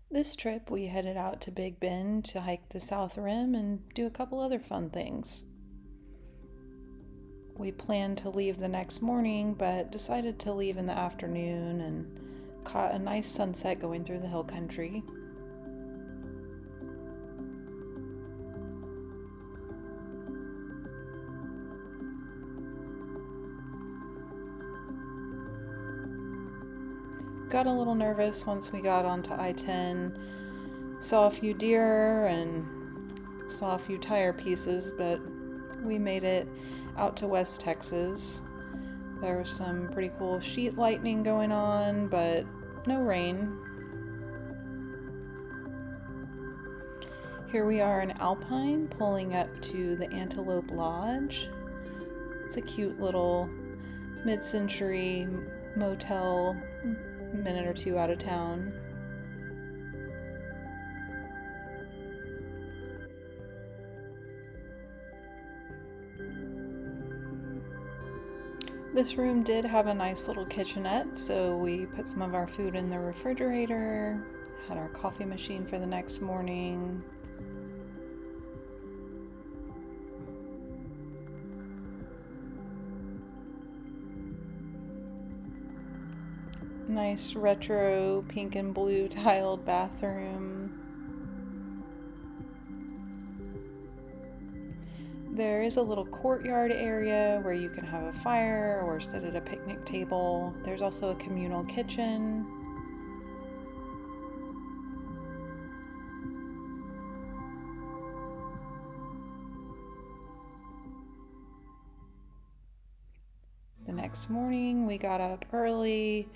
This trip, we headed out to Big Bend to hike the South Rim and do a couple other fun things. We planned to leave the next morning, but decided to leave in the afternoon and caught a nice sunset going through the hill country. Got a little nervous once we got onto I-10. Saw a few deer and saw a few tire pieces, but we made it out to West Texas. There was some pretty cool sheet lightning going on, but no rain. Here we are in Alpine, pulling up to the Antelope Lodge. It's a cute little mid-century motel, a minute or two out of town. This room did have a nice little kitchenette, so we put some of our food in the refrigerator, had our coffee machine for the next morning. Nice retro pink and blue tiled bathroom. There is a little courtyard area where you can have a fire or sit at a picnic table. There's also a communal kitchen. The next morning, we got up early,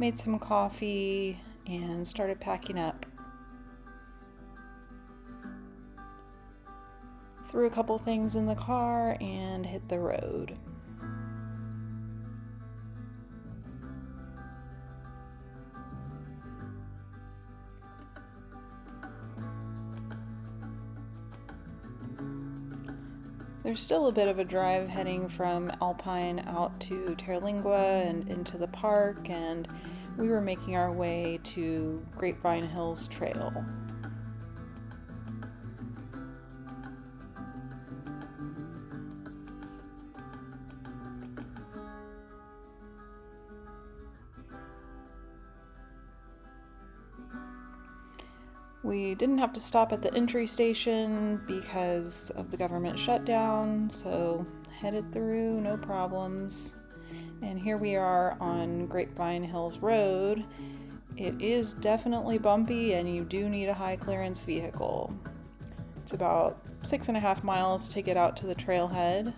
made some coffee, and started packing up. Threw a couple things in the car and hit the road. There's still a bit of a drive heading from Alpine out to Terlingua and into the park, and we were making our way to Grapevine Hills Trail. We didn't have to stop at the entry station because of the government shutdown, so headed through, no problems. And here we are on Grapevine Hills Road. It is definitely bumpy and you do need a high clearance vehicle. It's about 6.5 miles to get out to the trailhead.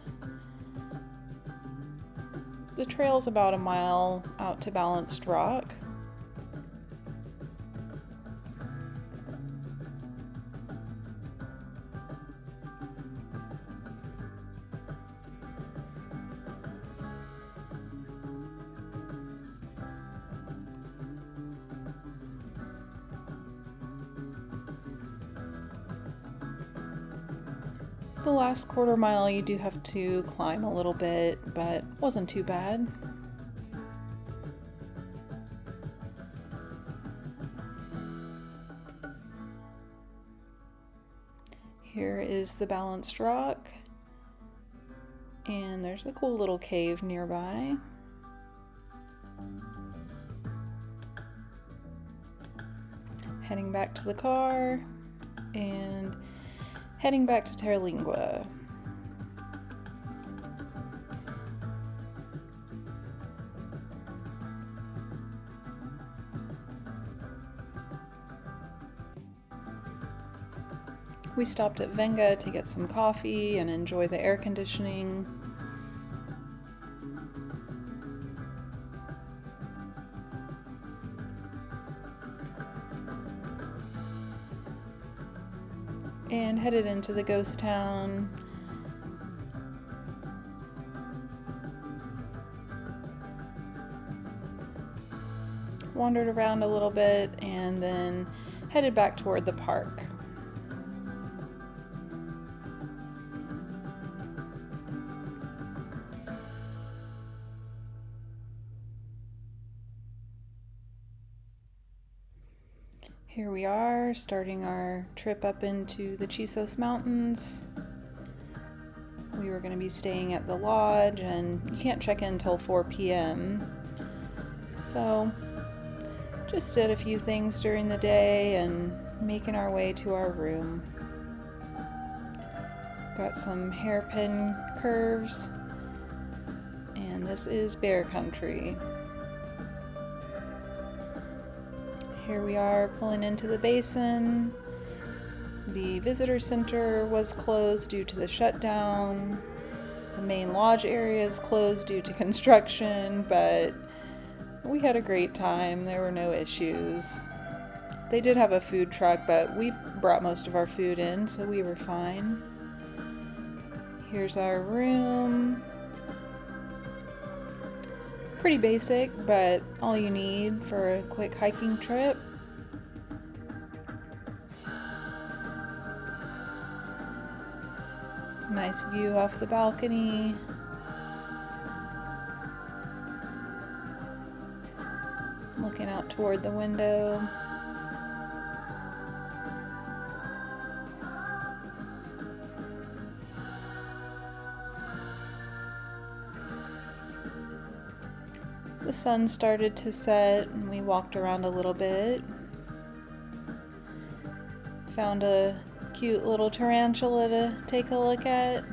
The trail's about a mile out to Balanced Rock. The last quarter mile you do have to climb a little bit, but wasn't too bad. Here is the Balanced Rock, and there's a cool little cave nearby. Heading back to the car, and heading back to Terlingua. We stopped at Venga to get some coffee and enjoy the air conditioning. And headed into the ghost town. Wandered around a little bit and then headed back toward the park. Here we are, starting our trip up into the Chisos Mountains. We were going to be staying at the lodge, and you can't check in until 4 p.m. So, just did a few things during the day and making our way to our room. Got some hairpin curves, and this is bear country. Here we are pulling into the basin. The visitor center was closed due to the shutdown. The main lodge area is closed due to construction, but we had a great time. There were no issues. They did have a food truck, but we brought most of our food in, so we were fine. Here's our room. Pretty basic, but all you need for a quick hiking trip. Nice view off the balcony. Looking out toward the window. The sun started to set and we walked around a little bit. Found a cute little tarantula to take a look at.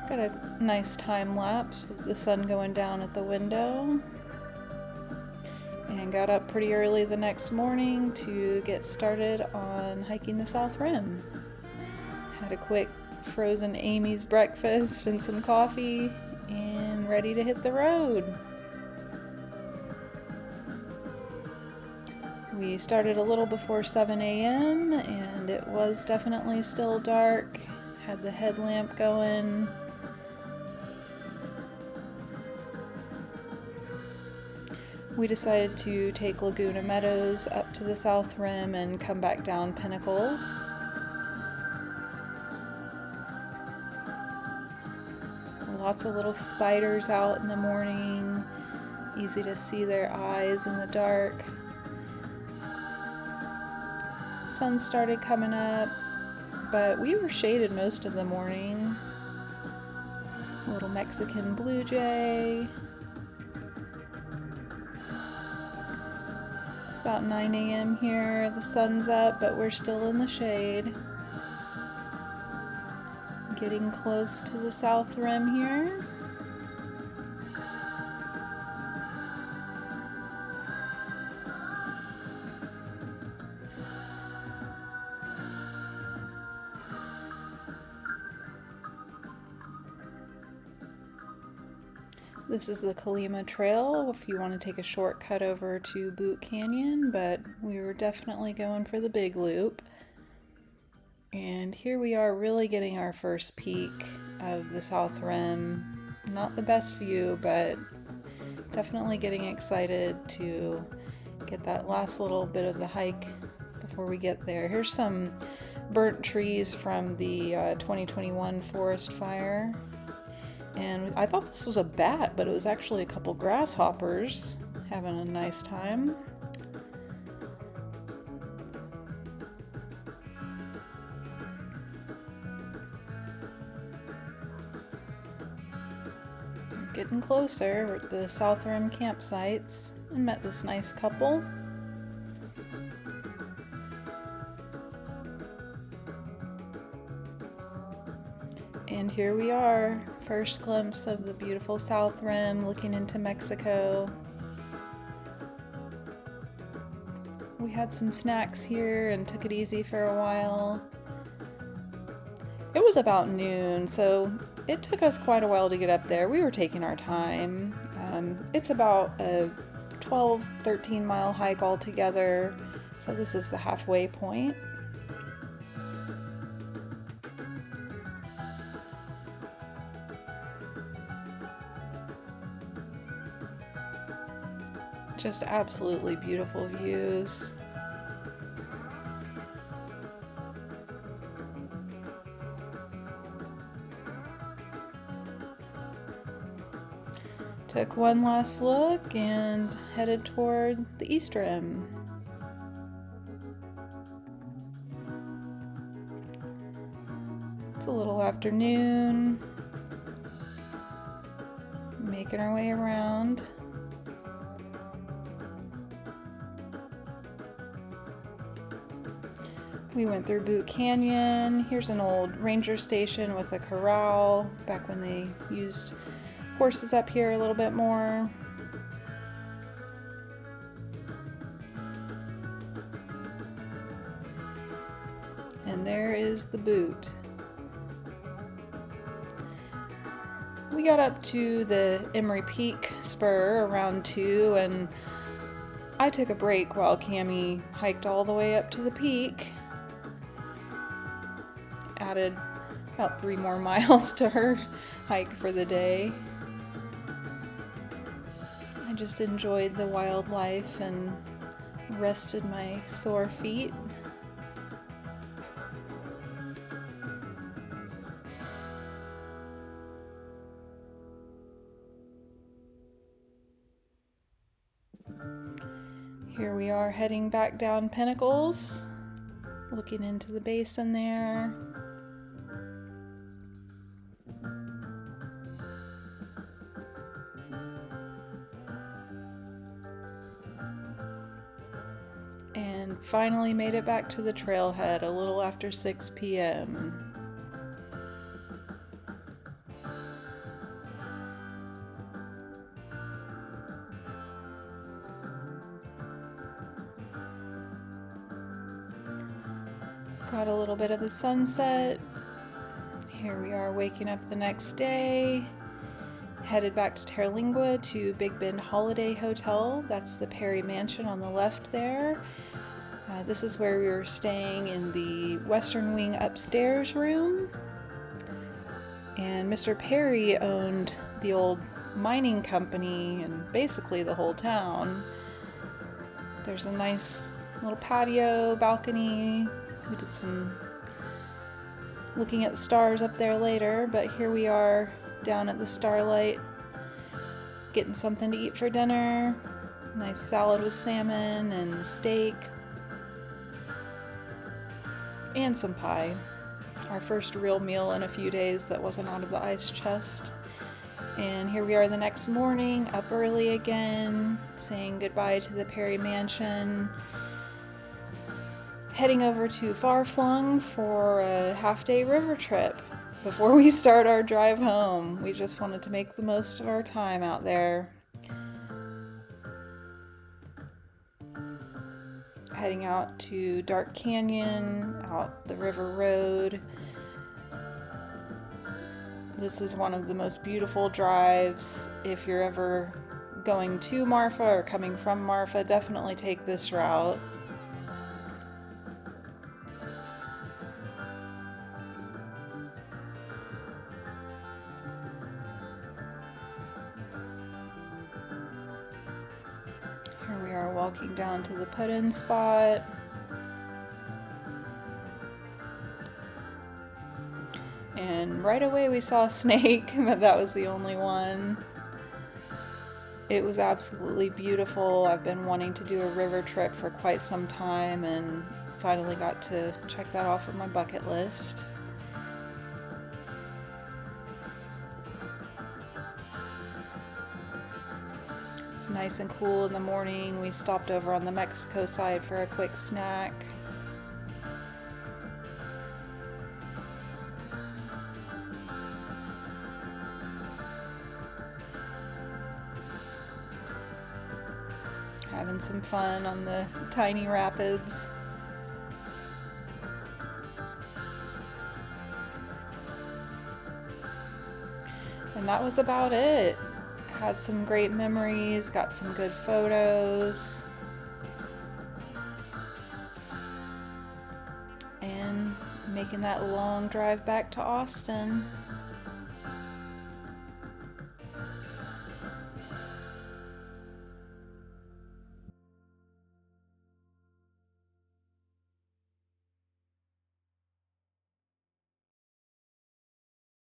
Got a nice time lapse with the sun going down at the window. And got up pretty early the next morning to get started on hiking the South Rim. Had a quick frozen Amy's breakfast and some coffee, and ready to hit the road. We started a little before 7 a.m. and it was definitely still dark. Had the headlamp going. We decided to take Laguna Meadows up to the South Rim and come back down Pinnacles. Lots of little spiders out in the morning. Easy to see their eyes in the dark. Sun started coming up, but we were shaded most of the morning. A little Mexican blue jay. It's about 9 a.m. here. The sun's up, but we're still in the shade. Getting close to the South Rim here. This is the Colima Trail if you want to take a shortcut over to Boot Canyon, but we were definitely going for the big loop. And here we are really getting our first peek of the South Rim. Not the best view, but definitely getting excited to get that last little bit of the hike before we get there. Here's some burnt trees from the 2021 forest fire. And I thought this was a bat, but it was actually a couple grasshoppers having a nice time. Getting closer, we're at the South Rim campsites and met this nice couple. And here we are, first glimpse of the beautiful South Rim looking into Mexico. We had some snacks here and took it easy for a while. It was about noon, so it took us quite a while to get up there. We were taking our time. It's about a 12-13 mile hike altogether, so this is the halfway point. Just absolutely beautiful views. Took one last look and headed toward the East Rim. It's a little afternoon, making our way around. We went through Boot Canyon. Here's an old ranger station with a corral, back when they used horses up here a little bit more. And there is the Boot. We got up to the Emery Peak spur around 2, and I took a break while Cammie hiked all the way up to the peak. Added about 3 more miles to her hike for the day. I just enjoyed the wildlife and rested my sore feet. Here we are heading back down Pinnacles, looking into the basin there. And finally made it back to the trailhead a little after 6 p.m. Got a little bit of the sunset. Here we are waking up the next day. Headed back to Terlingua to Big Bend Holiday Hotel. That's the Perry Mansion on the left there. This is where we were staying in the Western Wing upstairs room. And Mr. Perry owned the old mining company and basically the whole town. There's a nice little patio, balcony. We did some looking at the stars up there later, but here we are down at the Starlight getting something to eat for dinner. Nice salad with salmon and steak and some pie. Our first real meal in a few days that wasn't out of the ice chest. And here we are the next morning, up early again, saying goodbye to the Perry Mansion. Heading over to Far Flung for a half-day river trip before we start our drive home. We just wanted to make the most of our time out there. Heading out to Dark Canyon, out the river road. This is one of the most beautiful drives. If you're ever going to Marfa or coming from Marfa, definitely take this route. Here we are walking down to the put-in spot. And right away we saw a snake, but that was the only one. It was absolutely beautiful. I've been wanting to do a river trip for quite some time and finally got to check that off of my bucket list. It was nice and cool in the morning. We stopped over on the Mexico side for a quick snack. Having some fun on the tiny rapids. And that was about it. Had some great memories, got some good photos. And making that long drive back to Austin.